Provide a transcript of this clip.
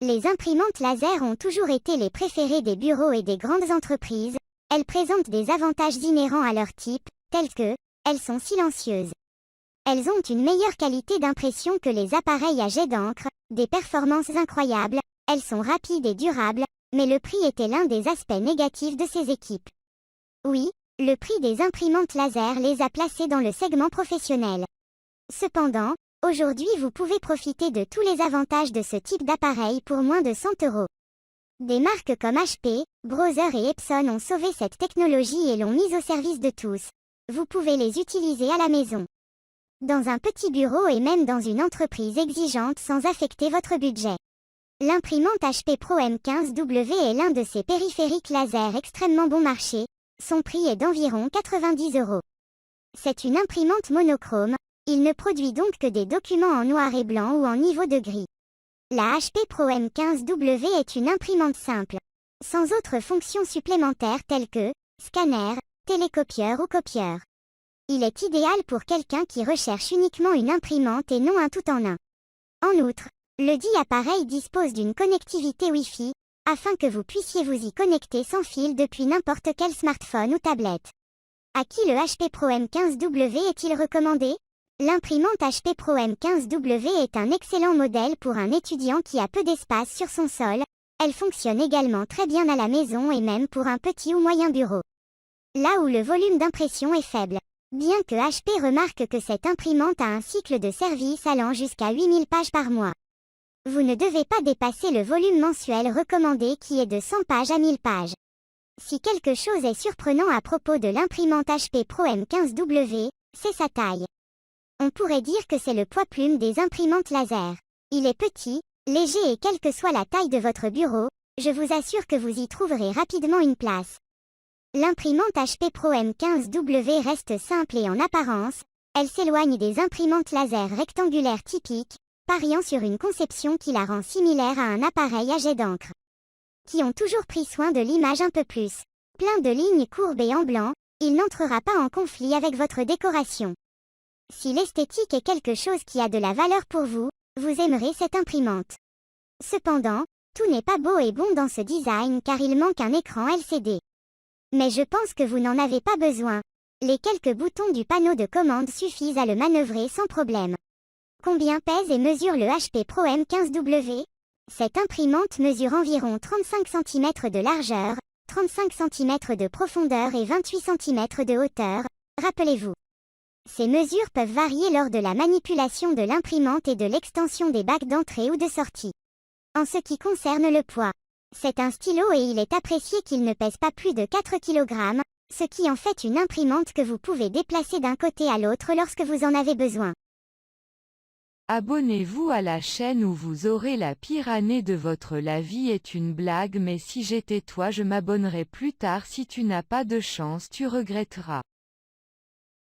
Les imprimantes laser ont toujours été les préférées des bureaux et des grandes entreprises. Elles présentent des avantages inhérents à leur type, tels que, elles sont silencieuses. Elles ont une meilleure qualité d'impression que les appareils à jet d'encre, des performances incroyables, elles sont rapides et durables, mais le prix était l'un des aspects négatifs de ces équipes. Oui, le prix des imprimantes laser les a placées dans le segment professionnel. Cependant, aujourd'hui vous pouvez profiter de tous les avantages de ce type d'appareil pour moins de 100 €. Des marques comme HP, Brother et Epson ont sauvé cette technologie et l'ont mise au service de tous. Vous pouvez les utiliser à la maison, dans un petit bureau et même dans une entreprise exigeante sans affecter votre budget. L'imprimante HP Pro M15W est l'un de ces périphériques laser extrêmement bon marché. Son prix est d'environ 90 €. C'est une imprimante monochrome, il ne produit donc que des documents en noir et blanc ou en niveau de gris. La HP Pro M15W est une imprimante simple, sans autres fonctions supplémentaires telles que scanner, télécopieur ou copieur. Il est idéal pour quelqu'un qui recherche uniquement une imprimante et non un tout-en-un. En outre, le dit appareil dispose d'une connectivité Wi-Fi, afin que vous puissiez vous y connecter sans fil depuis n'importe quel smartphone ou tablette. À qui le HP Pro M15W est-il recommandé? L'imprimante HP Pro M15W est un excellent modèle pour un étudiant qui a peu d'espace sur son sol. Elle fonctionne également très bien à la maison et même pour un petit ou moyen bureau, là où le volume d'impression est faible. Bien que HP remarque que cette imprimante a un cycle de service allant jusqu'à 8000 pages par mois. Vous ne devez pas dépasser le volume mensuel recommandé qui est de 100 pages à 1000 pages. Si quelque chose est surprenant à propos de l'imprimante HP Pro M15W, c'est sa taille. On pourrait dire que c'est le poids plume des imprimantes laser. Il est petit, léger et quelle que soit la taille de votre bureau, je vous assure que vous y trouverez rapidement une place. L'imprimante HP Pro M15W reste simple et en apparence, elle s'éloigne des imprimantes laser rectangulaires typiques, pariant sur une conception qui la rend similaire à un appareil à jet d'encre, qui ont toujours pris soin de l'image un peu plus. Plein de lignes courbes et en blanc, il n'entrera pas en conflit avec votre décoration. Si l'esthétique est quelque chose qui a de la valeur pour vous, vous aimerez cette imprimante. Cependant, tout n'est pas beau et bon dans ce design car il manque un écran LCD. Mais je pense que vous n'en avez pas besoin. Les quelques boutons du panneau de commande suffisent à le manœuvrer sans problème. Combien pèse et mesure le HP Pro M15W? Cette imprimante mesure environ 35 cm de largeur, 35 cm de profondeur et 28 cm de hauteur, rappelez-vous. Ces mesures peuvent varier lors de la manipulation de l'imprimante et de l'extension des bacs d'entrée ou de sortie. En ce qui concerne le poids, c'est un stylo et il est apprécié qu'il ne pèse pas plus de 4 kg, ce qui en fait une imprimante que vous pouvez déplacer d'un côté à l'autre lorsque vous en avez besoin. Abonnez-vous à la chaîne où vous aurez la pire année de votre la vie est une blague mais si j'étais toi je m'abonnerais plus tard si tu n'as pas de chance tu regretteras.